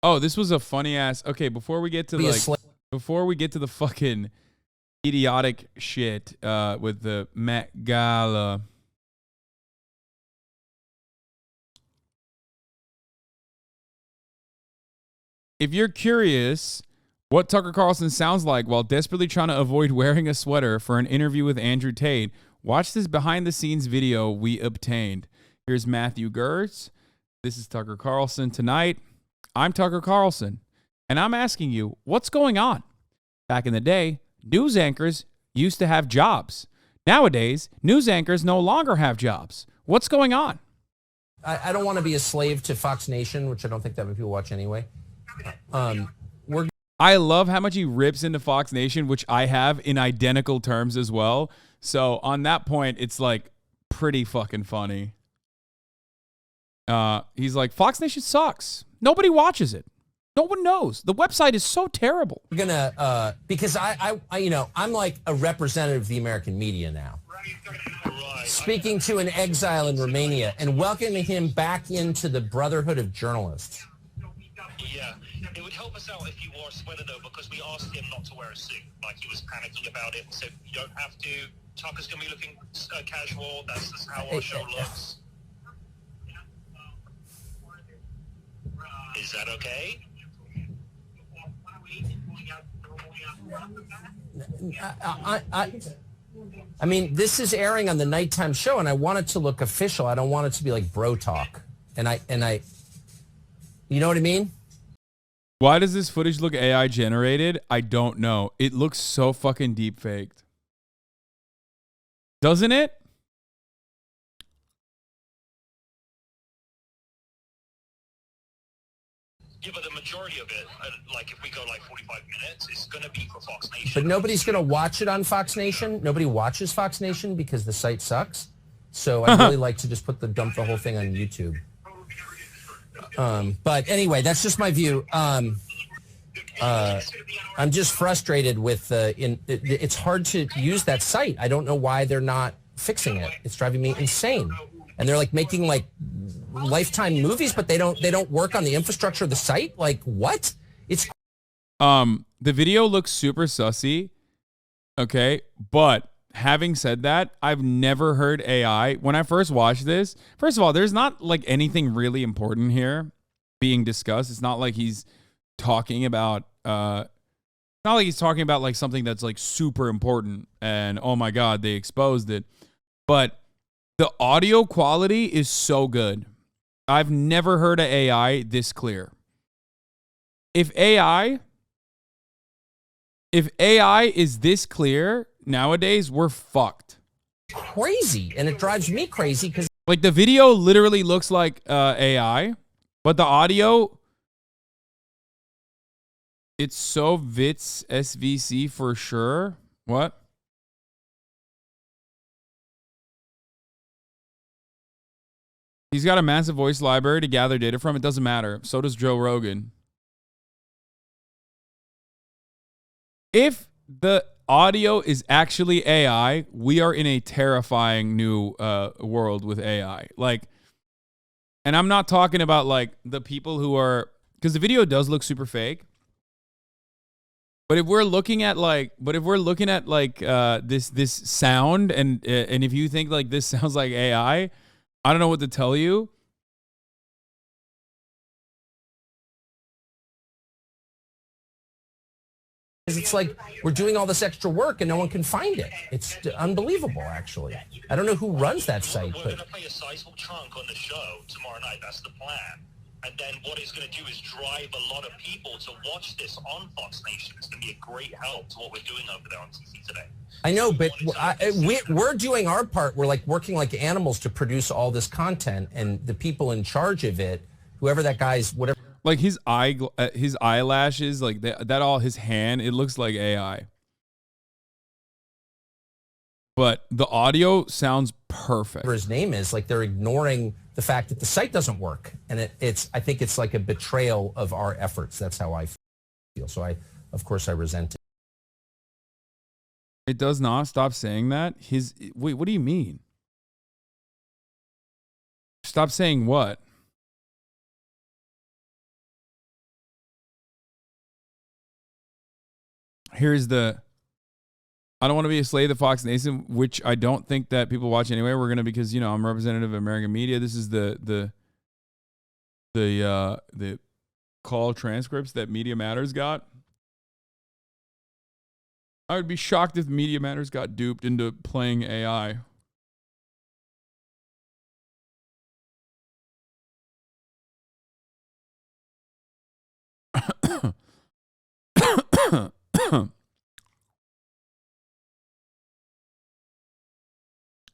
Oh, this was a funny ass. Okay, before we get to the fucking idiotic shit with the Met Gala. If you're curious what Tucker Carlson sounds like while desperately trying to avoid wearing a sweater for an interview with Andrew Tate, watch this behind the scenes video we obtained. Here's Matthew Gertz. This is Tucker Carlson. Tonight, I'm Tucker Carlson, and I'm asking you, what's going on? Back in the day, news anchors used to have jobs. Nowadays, news anchors no longer have jobs. What's going on? I don't want to be a slave to Fox Nation, which I don't think that many people watch anyway. I love how much he rips into Fox Nation, which I have in identical terms as well. So on that point, it's like pretty fucking funny. He's like, Fox Nation sucks. Nobody watches it. No one knows. The website is so terrible. We're gonna because I I'm like a representative of the American media now. Speaking to an exile in Romania and welcoming him back into the Brotherhood of Journalists. Yeah, it would help us out if you wore a sweater though, because we asked him not to wear a suit. Like he was panicking about it. So you don't have to. Tucker's gonna be looking casual. That's just how our show looks. Is that okay? I mean, this is airing on the nighttime show, and I want it to look official. I don't want it to be like bro talk. And I, you know what I mean? Why does this footage look AI generated? I don't know. It looks so fucking deep faked. Doesn't it? Yeah, but the majority of it, like if we go like 45 minutes, it's going to be for Fox Nation. But nobody's going to watch it on Fox Nation. Nobody watches Fox Nation because the site sucks. So I'd really like to just dump the whole thing on YouTube. But anyway, that's just my view. I'm just frustrated with it's hard to use that site. I don't know why they're not fixing it. It's driving me insane. And they're like making like Lifetime movies, but they don't work on the infrastructure of the site. Like what? It's the video looks super sussy. Okay, but having said that, I've never heard AI. When I first watched this, first of all, there's not like anything really important here being discussed. It's not like he's talking about like something that's like super important and oh my god, they exposed it. But the audio quality is so good. I've never heard an AI this clear. If AI is this clear nowadays, we're fucked. Crazy, and it drives me crazy because like the video literally looks like AI, but the audio, it's so Vits SVC for sure. What? He's got a massive voice library to gather data from. It doesn't matter. So does Joe Rogan. If the audio is actually AI, we are in a terrifying new world with AI. Like, and I'm not talking about like the people who are, because the video does look super fake. But if we're looking at like, this sound, and if you think like this sounds like AI, I don't know what to tell you. It's like we're doing all this extra work and no one can find it. It's unbelievable, actually. I don't know who runs that site. We're going to play a sizable chunk on the show tomorrow night. That's the plan. And then what it's going to do is drive a lot of people to watch this on Fox Nation. It's going to be a great help to what we're doing over there on TV today. I know, but we're doing our part. We're like working like animals to produce all this content, and the people in charge of it, whoever that guy's, whatever. Like his eyelashes, like that all his hand, it looks like AI. But the audio sounds perfect. Whatever his name is, like they're ignoring the fact that the site doesn't work, and I think it's like a betrayal of our efforts. That's how I feel. So of course, I resent it. It does not. Stop saying that. Wait, what do you mean? Stop saying what? Here's the. I don't want to be a slave to Fox Nation, which I don't think that people watch anyway. We're gonna because I'm representative of American media. This is the call transcripts that Media Matters got. I would be shocked if Media Matters got duped into playing AI.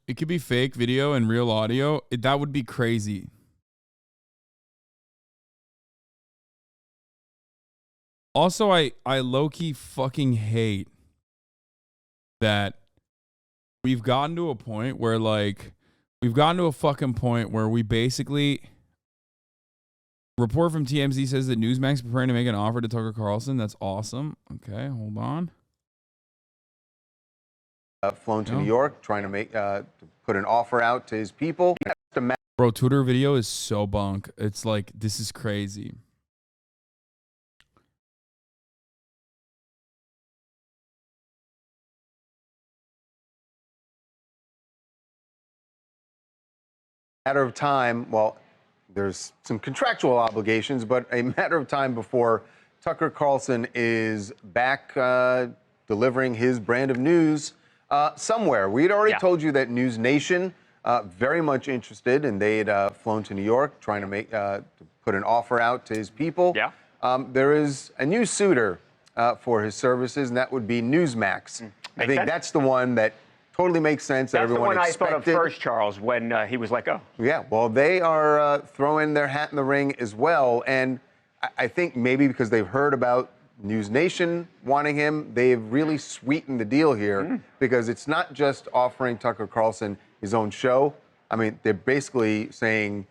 It could be fake video and real audio. That would be crazy. Also, I low-key fucking hate that we've gotten to a point where, we basically... Report from TMZ says that Newsmax is preparing to make an offer to Tucker Carlson. That's awesome. Okay, hold on. Flown to New York, trying to to put an offer out to his people. Bro, Twitter video is so bunk. It's like, this is crazy. Matter of time, well, there's some contractual obligations, but a matter of time before Tucker Carlson is back delivering his brand of news somewhere. We'd already told you that News Nation very much interested, and they had flown to New York trying to to put an offer out to his people. Yeah. There is a new suitor for his services, and that would be Newsmax. I think that's the one that totally makes sense. That's everyone the one expected. I thought of first, Charles, when he was let go. Yeah, well, they are throwing their hat in the ring as well. And I think maybe because they've heard about News Nation wanting him, they've really sweetened the deal here because it's not just offering Tucker Carlson his own show. I mean, they're basically saying,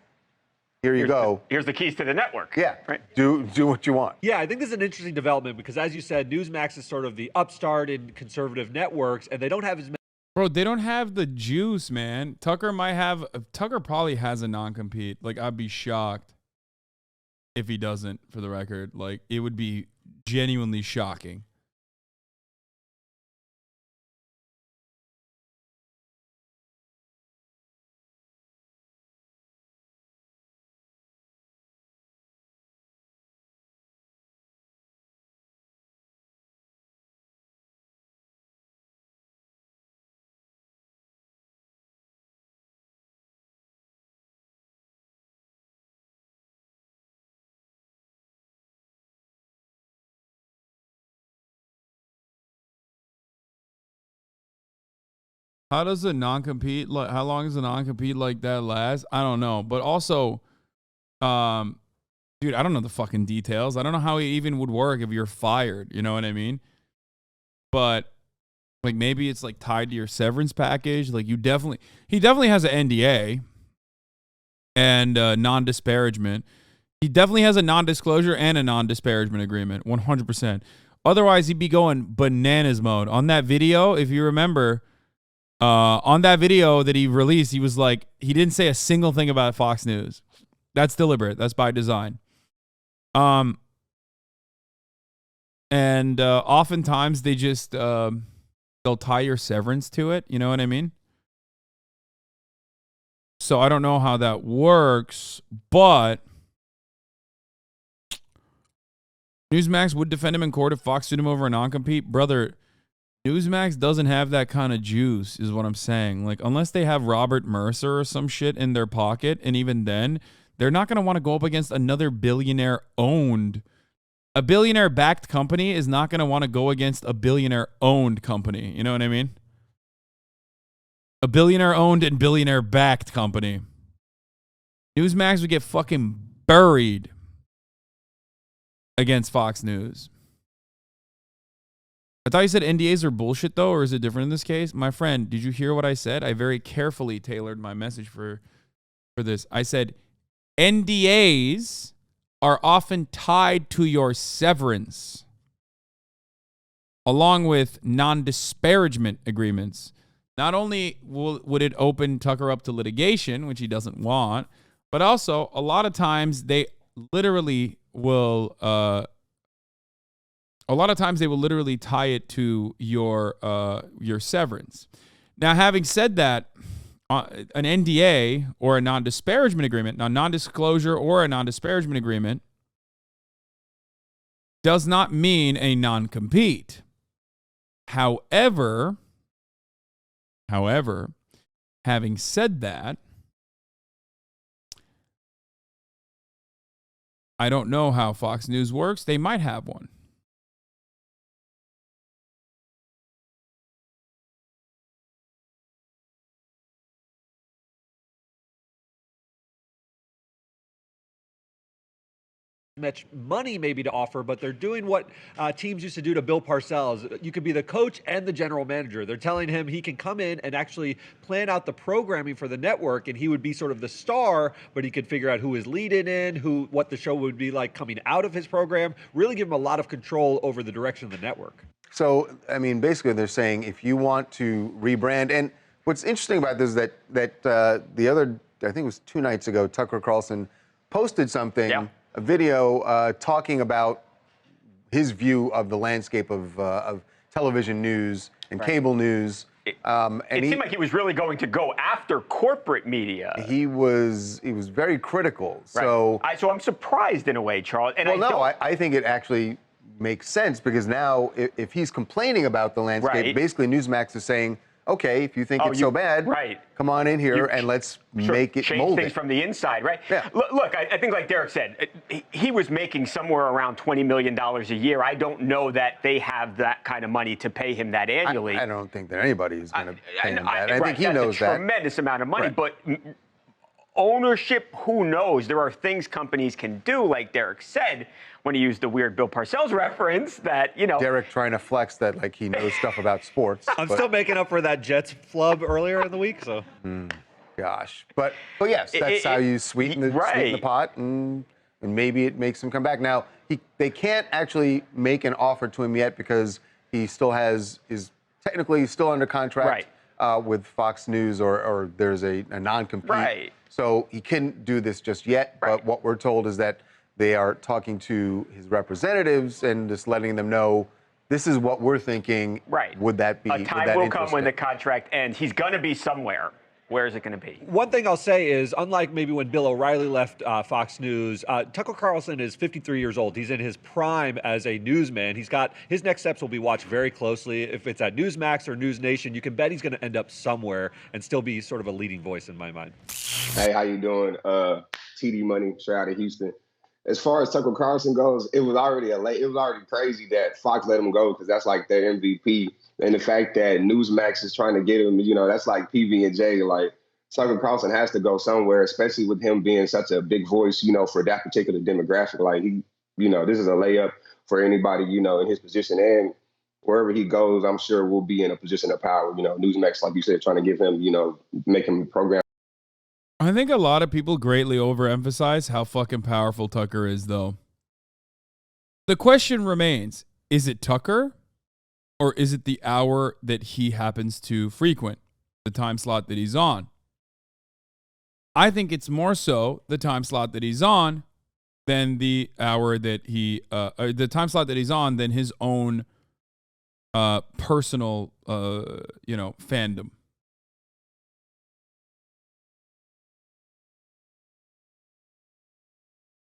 here you go. Here's the keys to the network. Yeah, right. Do what you want. Yeah, I think this is an interesting development because, as you said, Newsmax is sort of the upstart in conservative networks, and they don't have as many. Bro, they don't have the juice, man. Tucker probably has a non-compete. Like, I'd be shocked if he doesn't, for the record. Like, it would be genuinely shocking. How does a non-compete, how long does a non-compete like that last? I don't know. But also, dude, I don't know the fucking details. I don't know how it even would work if you're fired. You know what I mean? But, like, maybe it's, like, tied to your severance package. Like, he definitely has an NDA and non-disparagement. He definitely has a non-disclosure and a non-disparagement agreement, 100%. Otherwise, he'd be going bananas mode. On that video, if you remember... on that video that he released, he was like, he didn't say a single thing about Fox News. That's deliberate. That's by design. And oftentimes they just, they'll tie your severance to it. You know what I mean? So I don't know how that works, but Newsmax would defend him in court if Fox sued him over a non-compete. Brother, Newsmax doesn't have that kind of juice, is what I'm saying. Like, unless they have Robert Mercer or some shit in their pocket, and even then, they're not going to want to go up against another billionaire-owned. A billionaire-backed company is not going to want to go against a billionaire-owned company. You know what I mean? A billionaire-owned and billionaire-backed company. Newsmax would get fucking buried against Fox News. I thought you said NDAs are bullshit, though, or is it different in this case? My friend, did you hear what I said? I very carefully tailored my message for this. I said NDAs are often tied to your severance, along with non-disparagement agreements. Not only would it open Tucker up to litigation, which he doesn't want, but also a lot of times they literally will A lot of times they will literally tie it to your severance. Now, having said that, an NDA or a non-disparagement agreement, a non-disclosure or a non-disparagement agreement does not mean a non-compete. However, having said that, I don't know how Fox News works. They might have one. Much money maybe to offer, but they're doing what teams used to do to Bill Parcells. You could be the coach and the general manager. They're telling him he can come in and actually plan out the programming for the network, and he would be sort of the star, but he could figure out who is leading in, what the show would be like coming out of his program, really give him a lot of control over the direction of the network. So, I mean, basically they're saying if you want to rebrand, and what's interesting about this is that the other, I think it was 2 nights ago, Tucker Carlson posted something, a video talking about his view of the landscape of television news and cable news. It seemed like he was really going to go after corporate media. He was very critical. Right. So I'm surprised in a way, Charles. And I think it actually makes sense because now if he's complaining about the landscape, basically Newsmax is saying, okay, if you think it's so bad, come on in here and let's make it change mold things it. from the inside, right? Yeah. Look, I think like Derek said, he was making somewhere around $20 million a year. I don't know that they have that kind of money to pay him that annually. I don't think that anybody is going to pay him that. I think he knows that. Tremendous amount of money, but ownership, who knows? There are things companies can do, like Derek said, when he used the weird Bill Parcells reference that, Derek trying to flex that like he knows stuff about sports. I'm still making up for that Jets flub earlier in the week, so. Gosh. But yes, that's how you sweeten the pot, and maybe it makes him come back. Now, they can't actually make an offer to him yet because he still is technically still under contract with Fox News or there's a non-compete. Right. So he couldn't do this just yet, but what we're told is that they are talking to his representatives and just letting them know this is what we're thinking. Right. Would that be a time will come when the contract ends. He's going to be somewhere. Where is it going to be? One thing I'll say is, unlike maybe when Bill O'Reilly left Fox News, Tucker Carlson is 53 years old. He's in his prime as a newsman. His next steps will be watched very closely. If it's at Newsmax or News Nation, you can bet he's going to end up somewhere and still be sort of a leading voice in my mind. Hey, how you doing? TD Money, straight out of Houston. As far as Tucker Carlson goes, it was already crazy that Fox let him go because that's like their MVP. And the fact that Newsmax is trying to get him, that's like PB&J. Like, Tucker Carlson has to go somewhere, especially with him being such a big voice, for that particular demographic. Like, this is a layup for anybody, in his position. And wherever he goes, I'm sure we'll be in a position of power. Newsmax, like you said, trying to give him, make him a program. I think a lot of people greatly overemphasize how fucking powerful Tucker is, though. The question remains, is it Tucker or is it the hour that he happens to frequent, the time slot that he's on? I think it's more so the time slot that he's on than the hour that the time slot that he's on than his own personal, fandom.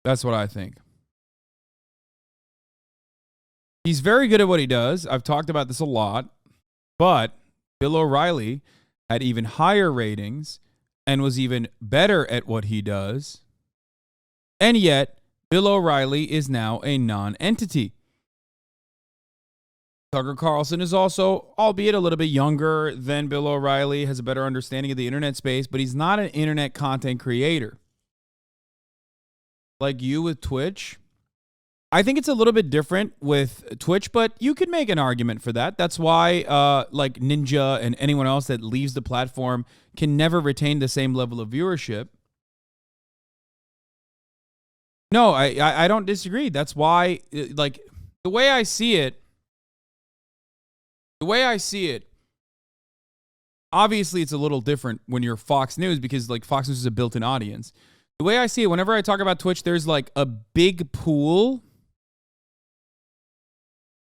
That's what I think. He's very good at what he does. I've talked about this a lot, but Bill O'Reilly had even higher ratings and was even better at what he does. And yet, Bill O'Reilly is now a non-entity. Tucker Carlson is also, albeit a little bit younger than Bill O'Reilly, has a better understanding of the internet space, but he's not an internet content creator. Like you with Twitch. I think it's a little bit different with Twitch, but you could make an argument for that. That's why like Ninja and anyone else that leaves the platform can never retain the same level of viewership. No, I don't disagree. That's why, like, the way I see it, obviously it's a little different when you're Fox News because, like, Fox News is a built-in audience. The way I see it, whenever I talk about Twitch, there's like a big pool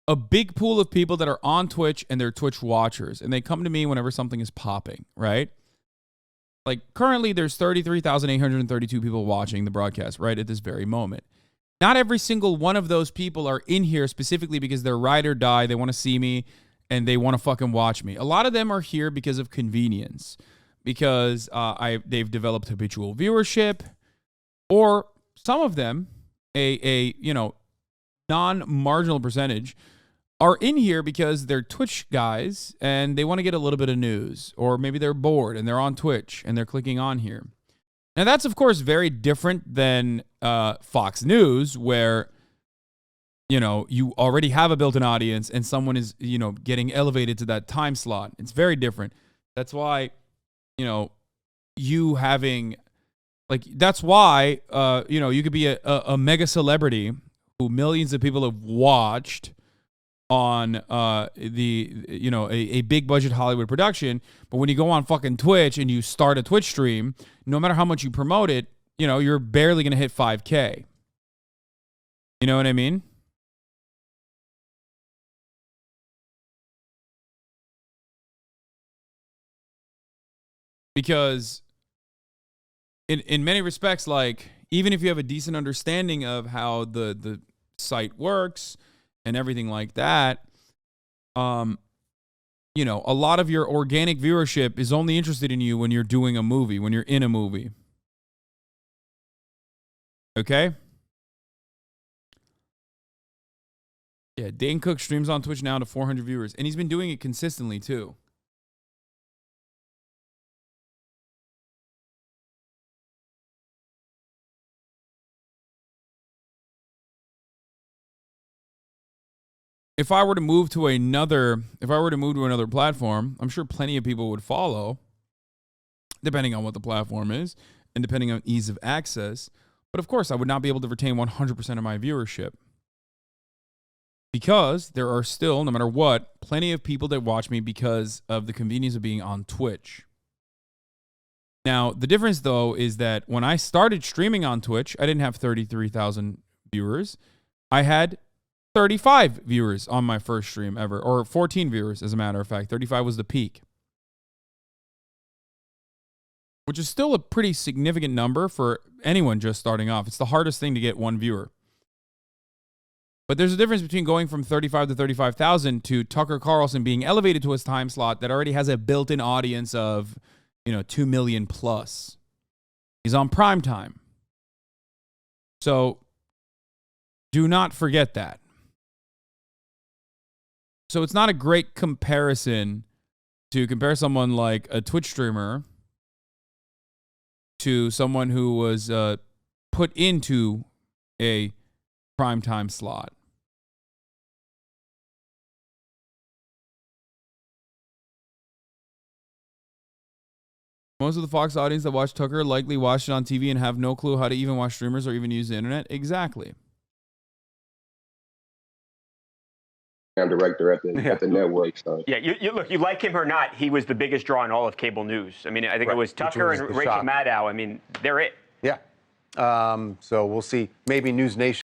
a big pool of people that are on Twitch and they're Twitch watchers, and they come to me whenever something is popping, right? Like currently there's 33,832 people watching the broadcast right at this very moment. Not every single one of those people are in here specifically because they're ride or die, they want to see me, and they want to fucking watch me. A lot of them are here because of convenience, because they've developed habitual viewership, or some of them, a non-marginal percentage, are in here because they're Twitch guys and they want to get a little bit of news, or maybe they're bored and they're on Twitch and they're clicking on here. Now that's of course very different than Fox News, where you already have a built-in audience and someone is getting elevated to that time slot. It's very different. That's why you having that's why you could be a mega celebrity who millions of people have watched on a big budget Hollywood production, but when you go on fucking Twitch and you start a Twitch stream, no matter how much you promote it, you're barely gonna hit 5K. You know what I mean? Because in many respects, like, even if you have a decent understanding of how the site works and everything like that, a lot of your organic viewership is only interested in you when you're doing a movie, when you're in a movie. Okay? Yeah, Dane Cook streams on Twitch now to 400 viewers, and he's been doing it consistently too. If I were to move to another platform, I'm sure plenty of people would follow, depending on what the platform is and depending on ease of access. But of course, I would not be able to retain 100% of my viewership, because there are still, no matter what, plenty of people that watch me because of the convenience of being on Twitch. Now, the difference, though, is that when I started streaming on Twitch, I didn't have 33,000 viewers. I had 35 viewers on my first stream ever, or 14 viewers, as a matter of fact. 35 was the peak, which is still a pretty significant number for anyone just starting off. It's the hardest thing to get one viewer. But there's a difference between going from 35 to 35,000 to Tucker Carlson being elevated to his time slot that already has a built-in audience of, 2 million plus. He's on prime time. So do not forget that. So it's not a great comparison to compare someone like a Twitch streamer to someone who was put into a primetime slot. Most of the Fox audience that watch Tucker likely watched it on TV and have no clue how to even watch streamers or even use the internet. Exactly. Director at the network. So. Yeah, you like him or not, he was the biggest draw in all of cable news. I mean, I think it was Tucker and Rachel Maddow. I mean, they're it. Yeah. So we'll see. Maybe News Nation.